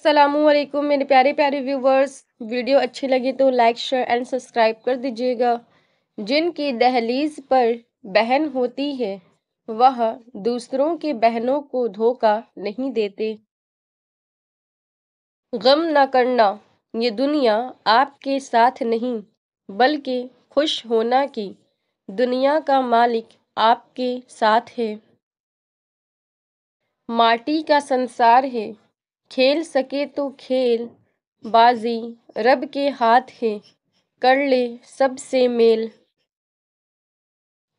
السلام علیکم میرے پیارے پیارے ویورز، ویڈیو اچھی لگی تو لائک شیئر اینڈ سبسکرائب کر دیجیے گا۔ جن کی دہلیز پر بہن ہوتی ہے وہ دوسروں کی بہنوں کو دھوکہ نہیں دیتے۔ غم نہ کرنا، یہ دنیا آپ کے ساتھ نہیں بلکہ خوش ہونا کی دنیا کا مالک آپ کے ساتھ ہے۔ ماٹی کا سنسار ہے، کھیل سکے تو کھیل، بازی رب کے ہاتھ ہے، کر لے سب سے میل۔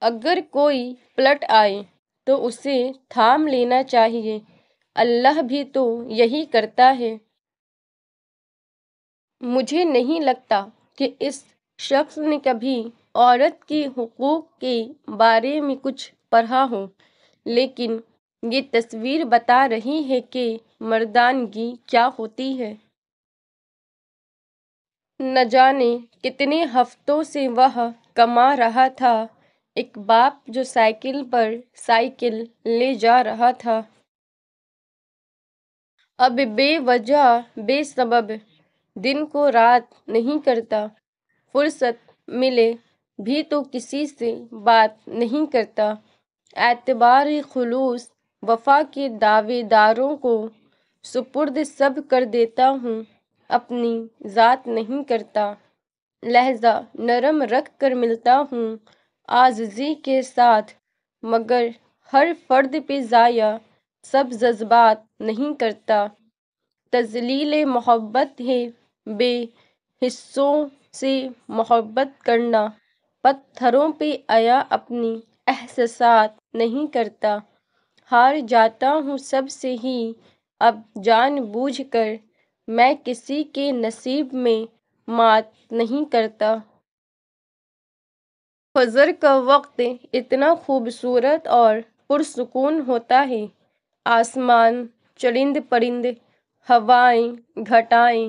اگر کوئی پلٹ آئے تو اسے تھام لینا چاہیے، اللہ بھی تو یہی کرتا ہے۔ مجھے نہیں لگتا کہ اس شخص نے کبھی عورت کے حقوق کے بارے میں کچھ پڑھا ہو، لیکن یہ تصویر بتا رہی ہے کہ مردانگی کیا ہوتی ہے۔ نہ جانے کتنے ہفتوں سے وہ کما رہا تھا، ایک باپ جو سائیکل پر سائیکل لے جا رہا تھا۔ اب بے وجہ بے سبب دن کو رات نہیں کرتا، فرصت ملے بھی تو کسی سے بات نہیں کرتا، اعتبار خلوص وفا کے دعوے داروں کو سپرد سب کر دیتا ہوں، اپنی ذات نہیں کرتا، لہجہ نرم رکھ کر ملتا ہوں عاجزی کے ساتھ، مگر ہر فرد پہ ضائع سب جذبات نہیں کرتا، تذلیل محبت ہے بے حسوں سے محبت کرنا، پتھروں پہ آیا اپنی احساسات نہیں کرتا، ہار جاتا ہوں سب سے ہی اب جان بوجھ کر، میں کسی کے نصیب میں مات نہیں کرتا۔ فجر کا وقت اتنا خوبصورت اور پرسکون ہوتا ہے، آسمان، چرند پرند، ہوائیں، گھٹائیں،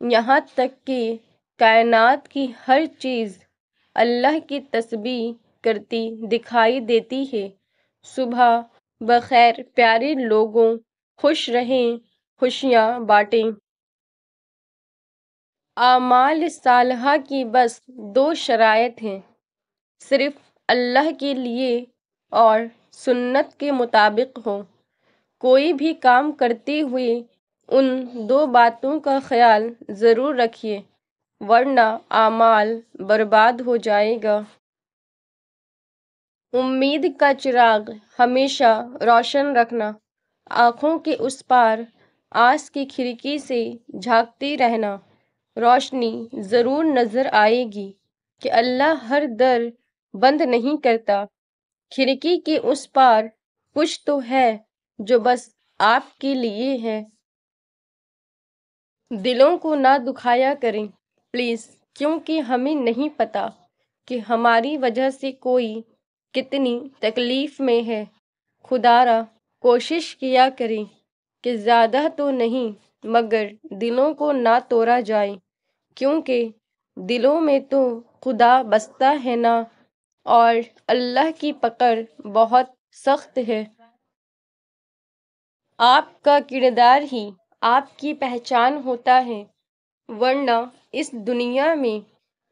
یہاں تک کہ کائنات کی ہر چیز اللہ کی تسبیح کرتی دکھائی دیتی ہے۔ صبح بخیر پیارے لوگوں، خوش رہیں، خوشیاں بانٹیں۔ اعمال صالحہ کی بس دو شرائط ہیں، صرف اللہ کے لیے اور سنت کے مطابق ہو۔ کوئی بھی کام کرتے ہوئے ان دو باتوں کا خیال ضرور رکھیے، ورنہ اعمال برباد ہو جائے گا۔ امید کا چراغ ہمیشہ روشن رکھنا، آنکھوں کے اس پار آس کی کھڑکی سے جھانکتے رہنا، روشنی ضرور نظر آئے گی کہ اللہ ہر در بند نہیں کرتا، کھڑکی کے اس پار کچھ تو ہے جو بس آپ کے لیے ہے۔ دلوں کو نہ دکھایا کریں پلیز، کیونکہ ہمیں نہیں پتہ کہ ہماری وجہ سے کوئی کتنی تکلیف میں ہے۔ خدارا کوشش کیا کریں کہ زیادہ تو نہیں مگر دلوں کو نہ توڑا جائے، کیونکہ دلوں میں تو خدا بستا ہے نا، اور اللہ کی پکڑ بہت سخت ہے۔ آپ کا کردار ہی آپ کی پہچان ہوتا ہے، ورنہ اس دنیا میں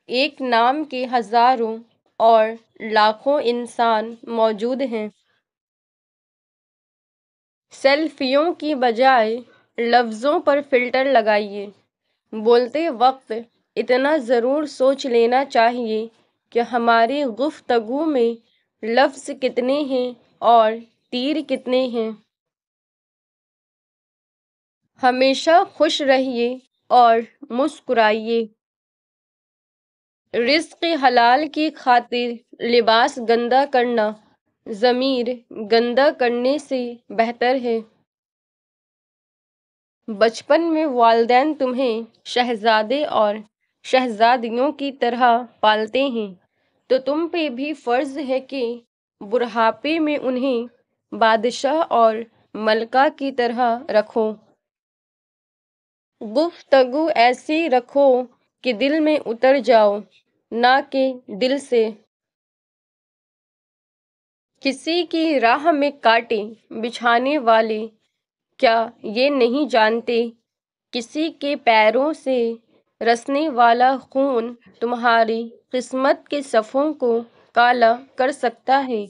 ایک نام کے ہزاروں اور لاکھوں انسان موجود ہیں۔ سیلفیوں کی بجائے لفظوں پر فلٹر لگائیے، بولتے وقت اتنا ضرور سوچ لینا چاہیے کہ ہماری گفتگو میں لفظ کتنے ہیں اور تیر کتنے ہیں۔ ہمیشہ خوش رہیے اور مسکرائیے۔ رزق حلال کی خاطر لباس گندا کرنا ضمیر گندا کرنے سے بہتر ہے۔ بچپن میں والدین تمہیں شہزادے اور شہزادیوں کی طرح پالتے ہیں، تو تم پہ بھی فرض ہے کہ بڑھاپے میں انہیں بادشاہ اور ملکہ کی طرح رکھو۔ گفتگو ایسی رکھو کہ دل میں اتر جاؤ، نہ کہ دل سے۔ کسی کی راہ میں کانٹے بچھانے والے کیا یہ نہیں جانتے کسی کے پیروں سے رسنے والا خون تمہاری قسمت کے صفوں کو کالا کر سکتا ہے۔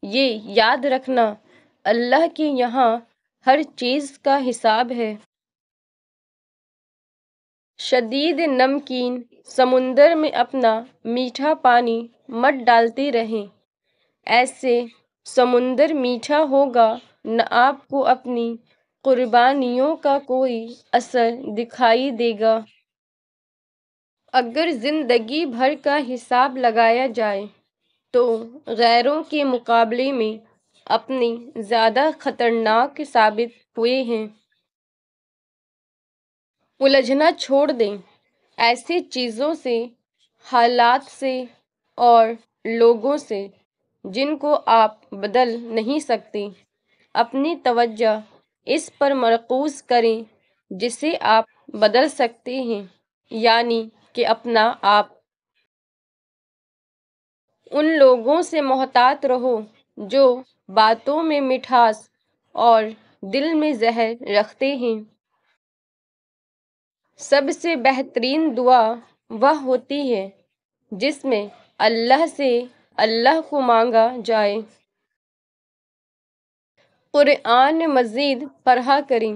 یہ یاد رکھنا، اللہ کے یہاں ہر چیز کا حساب ہے۔ شدید نمکین سمندر میں اپنا میٹھا پانی مت ڈالتے رہیں، ایسے سمندر میٹھا ہوگا نہ آپ کو اپنی قربانیوں کا کوئی اثر دکھائی دے گا۔ اگر زندگی بھر کا حساب لگایا جائے تو غیروں کے مقابلے میں اپنے زیادہ خطرناک ثابت ہوئے ہیں۔ الجھنا چھوڑ دیں ایسی چیزوں سے، حالات سے اور لوگوں سے جن کو آپ بدل نہیں سکتے۔ اپنی توجہ اس پر مرکوز کریں جسے آپ بدل سکتے ہیں، یعنی کہ اپنا آپ۔ ان لوگوں سے محتاط رہو جو باتوں میں مٹھاس اور دل میں زہر رکھتے ہیں۔ سب سے بہترین دعا وہ ہوتی ہے جس میں اللہ سے اللہ کو مانگا جائے۔ قرآن مجید پڑھا کریں،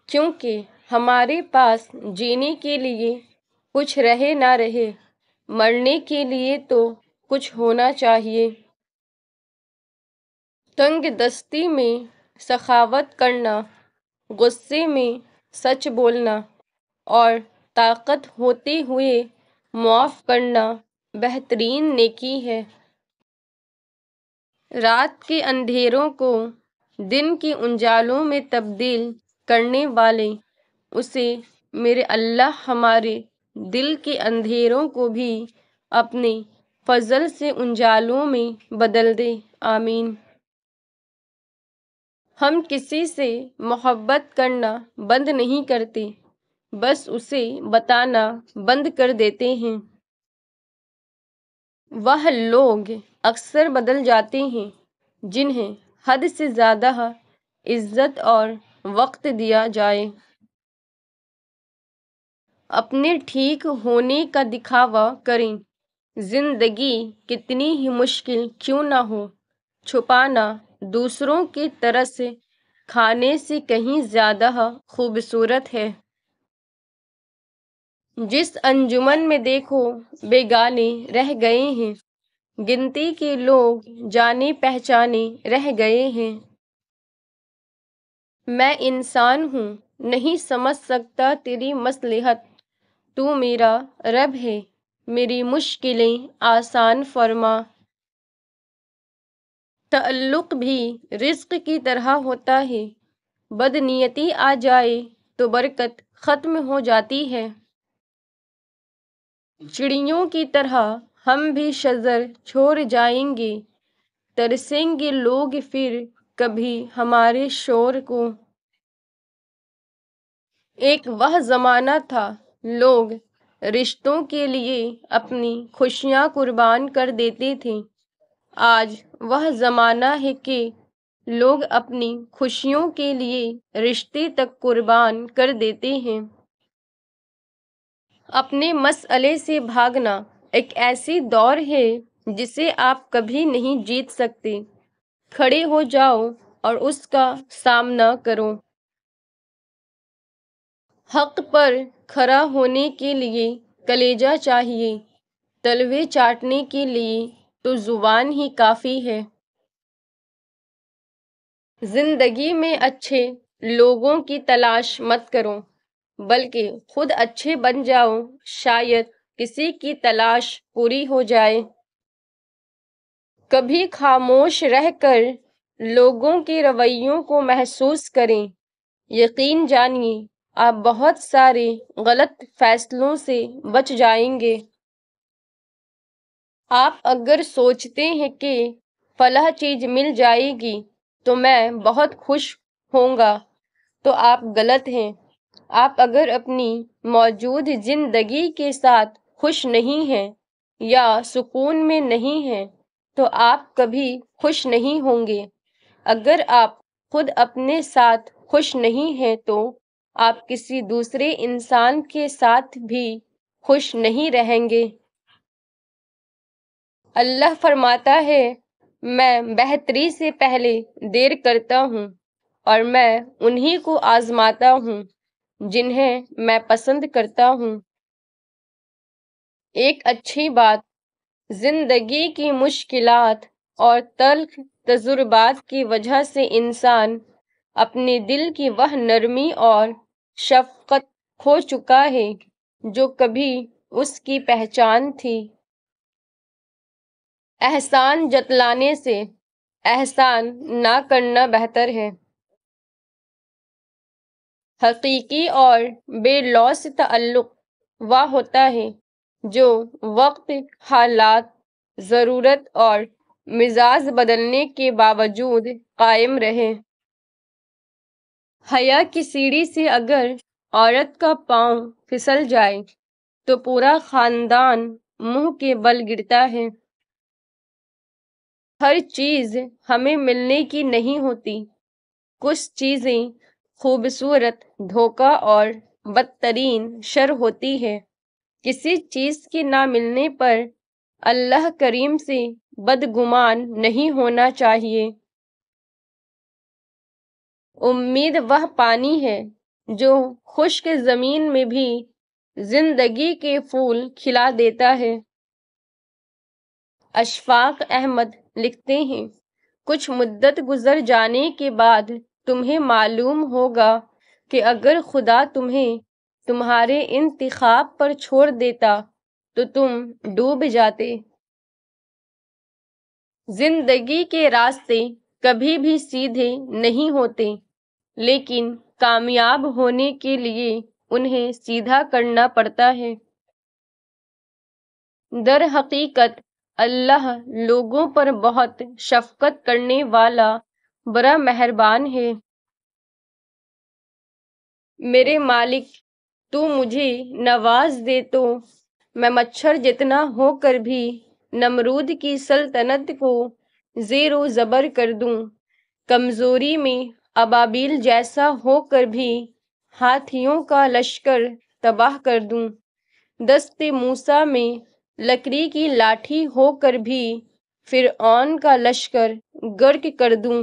کیونکہ ہمارے پاس جینے کے لیے کچھ رہے نہ رہے، مرنے کے لیے تو کچھ ہونا چاہیے۔ تنگ دستی میں سخاوت کرنا، غصے میں سچ بولنا اور طاقت ہوتے ہوئے معاف کرنا بہترین نیکی ہے۔ رات کے اندھیروں کو دن کے اجالوں میں تبدیل کرنے والے، اسے میرے اللہ ہمارے دل کے اندھیروں کو بھی اپنے فضل سے اجالوں میں بدل دے، آمین۔ ہم کسی سے محبت کرنا بند نہیں کرتے، بس اسے بتانا بند کر دیتے ہیں۔ وہ لوگ اکثر بدل جاتے ہیں جنہیں حد سے زیادہ عزت اور وقت دیا جائے۔ اپنے ٹھیک ہونے کا دکھاوا کریں، زندگی کتنی ہی مشکل کیوں نہ ہو، چھپانا دوسروں کی ترس کھانے سے کہیں زیادہ خوبصورت ہے۔ جس انجمن میں دیکھو بیگانے رہ گئے ہیں، گنتی کے لوگ جانے پہچانے رہ گئے ہیں۔ میں انسان ہوں، نہیں سمجھ سکتا تیری مصلحت، تو میرا رب ہے، میری مشکلیں آسان فرما۔ تعلق بھی رزق کی طرح ہوتا ہے، بدنیتی آ جائے تو برکت ختم ہو جاتی ہے۔ چڑیوں کی طرح ہم بھی شجر چھوڑ جائیں گے، ترسیں گے لوگ پھر کبھی ہمارے شور کو۔ ایک وہ زمانہ تھا لوگ رشتوں کے لیے اپنی خوشیاں قربان کر دیتے تھے، آج وہ زمانہ ہے کہ لوگ اپنی خوشیوں کے لیے رشتے تک قربان کر دیتے ہیں۔ اپنے مسئلے سے بھاگنا ایک ایسی دوڑ ہے جسے آپ کبھی نہیں جیت سکتے۔ کھڑے ہو جاؤ اور اس کا سامنا کرو۔ حق پر کھڑا ہونے کے لیے کلیجہ چاہیے، تلوے چاٹنے کے لیے تو زبان ہی کافی ہے۔ زندگی میں اچھے لوگوں کی تلاش مت کرو، بلکہ خود اچھے بن جاؤ، شاید کسی کی تلاش پوری ہو جائے۔ کبھی خاموش رہ کر لوگوں کے رویوں کو محسوس کریں، یقین جانیے آپ بہت سارے غلط فیصلوں سے بچ جائیں گے۔ آپ اگر سوچتے ہیں کہ فلاں چیز مل جائے گی تو میں بہت خوش ہوں گا، تو آپ غلط ہیں۔ آپ اگر اپنی موجود زندگی کے ساتھ خوش نہیں ہیں یا سکون میں نہیں ہیں تو آپ کبھی خوش نہیں ہوں گے۔ اگر آپ خود اپنے ساتھ خوش نہیں ہیں تو آپ کسی دوسرے انسان کے ساتھ بھی خوش نہیں رہیں گے۔ اللہ فرماتا ہے، میں بہتری سے پہلے دیر کرتا ہوں اور میں انہی کو آزماتا ہوں جنہیں میں پسند کرتا ہوں۔ ایک اچھی بات، زندگی کی مشکلات اور تلخ تجربات کی وجہ سے انسان اپنے دل کی وہ نرمی اور شفقت کھو چکا ہے جو کبھی اس کی پہچان تھی۔ احسان جتلانے سے احسان نہ کرنا بہتر ہے۔ حقیقی اور بے لوث تعلق وہ ہوتا ہے جو وقت، حالات، ضرورت اور مزاج بدلنے کے باوجود قائم رہے۔ حیا کی سیڑھی سے اگر عورت کا پاؤں پھسل جائے تو پورا خاندان منہ کے بل گرتا ہے۔ ہر چیز ہمیں ملنے کی نہیں ہوتی، کچھ چیزیں خوبصورت دھوکہ اور بدترین شر ہوتی ہے۔ کسی چیز کے نہ ملنے پر اللہ کریم سے بدگمان نہیں ہونا چاہیے۔ امید وہ پانی ہے جو خشک زمین میں بھی زندگی کے پھول کھلا دیتا ہے۔ اشفاق احمد لکھتے ہیں، کچھ مدت گزر جانے کے بعد تمہیں معلوم ہوگا کہ اگر خدا تمہیں تمہارے انتخاب پر چھوڑ دیتا تو تم ڈوب جاتے۔ زندگی کے راستے کبھی بھی سیدھے نہیں ہوتے، لیکن کامیاب ہونے کے لیے انہیں سیدھا کرنا پڑتا ہے۔ در حقیقت اللہ لوگوں پر بہت شفقت کرنے والا بڑا مہربان ہے۔ میرے مالک، تو مجھے نواز دے تو میں مچھر جتنا ہو کر بھی نمرود کی سلطنت کو زیر و زبر کر دوں، کمزوری میں ابابیل جیسا ہو کر بھی ہاتھیوں کا لشکر تباہ کر دوں، دست موسیٰ میں لکڑی کی لاٹھی ہو کر بھی فرعون کا لشکر غرق کر دوں۔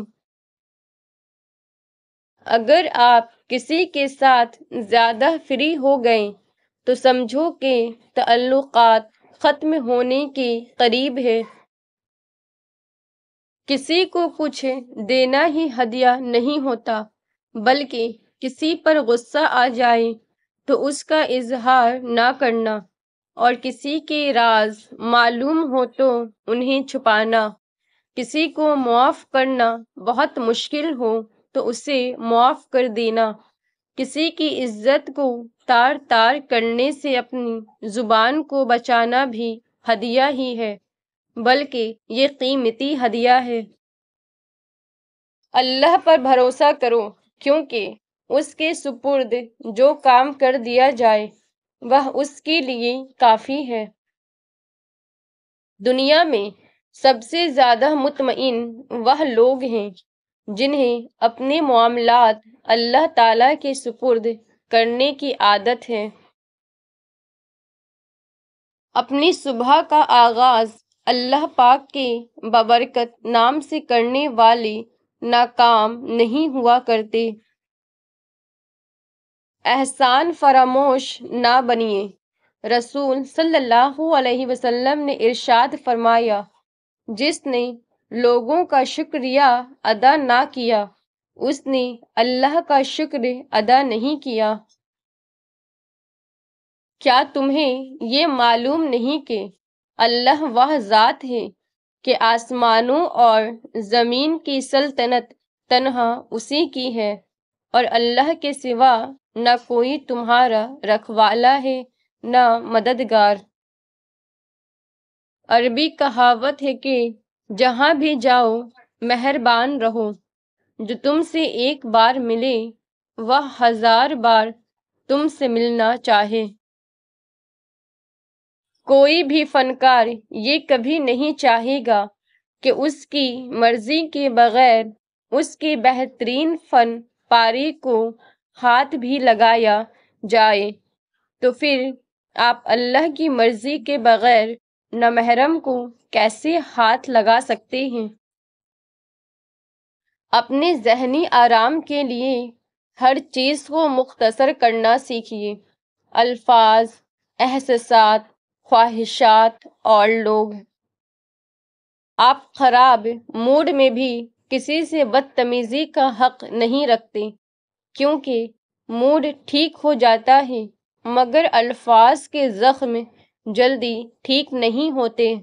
اگر آپ کسی کے ساتھ زیادہ فری ہو گئے تو سمجھو کہ تعلقات ختم ہونے کے قریب ہے۔ کسی کو کچھ دینا ہی ہدیہ نہیں ہوتا، بلکہ کسی پر غصہ آ جائے تو اس کا اظہار نہ کرنا، اور کسی کے راز معلوم ہو تو انہیں چھپانا، کسی کو معاف کرنا بہت مشکل ہو تو اسے معاف کر دینا، کسی کی عزت کو تار تار کرنے سے اپنی زبان کو بچانا بھی ہدیہ ہی ہے، بلکہ یہ قیمتی ہدیہ ہے۔ اللہ پر بھروسہ کرو، کیونکہ اس کے سپرد جو کام کر دیا جائے وہ اس کے لیے کافی ہے۔ دنیا میں سب سے زیادہ مطمئن وہ لوگ ہیں جنہیں اپنے معاملات اللہ تعالیٰ کے سپرد کرنے کی عادت ہے۔ اپنی صبح کا آغاز اللہ پاک کے بابرکت نام سے کرنے والے ناکام نہیں ہوا کرتے۔ احسان فراموش نہ بنیے۔ رسول صلی اللہ علیہ وسلم نے ارشاد فرمایا، جس نے لوگوں کا شکریہ ادا نہ کیا اس نے اللہ کا شکر ادا نہیں کیا۔ کیا تمہیں یہ معلوم نہیں کہ اللہ وہ ذات ہے کہ آسمانوں اور زمین کی سلطنت تنہا اسی کی ہے، اور اللہ کے سوا نہ کوئی تمہارا رکھوالا ہے نہ مددگار۔ عربی کہاوت ہے کہ جہاں بھی جاؤ مہربان رہو، جو تم سے ایک بار ملے وہ 1000 بار تم سے ملنا چاہے۔ کوئی بھی فنکار یہ کبھی نہیں چاہے گا کہ اس کی مرضی کے بغیر اس کے بہترین فن پارے کو ہاتھ بھی لگایا جائے تو پھر آپ اللہ کی مرضی کے بغیر نامحرم کو کیسے ہاتھ لگا سکتے ہیں؟ اپنے ذہنی آرام کے لیے ہر چیز کو مختصر کرنا سیکھیے۔ الفاظ، احساسات، خواہشات اور لوگ۔ آپ خراب موڈ میں بھی کسی سے بدتمیزی کا حق نہیں رکھتے، کیونکہ موڈ ٹھیک ہو جاتا ہے مگر الفاظ کے زخم جلدی ٹھیک نہیں ہوتے۔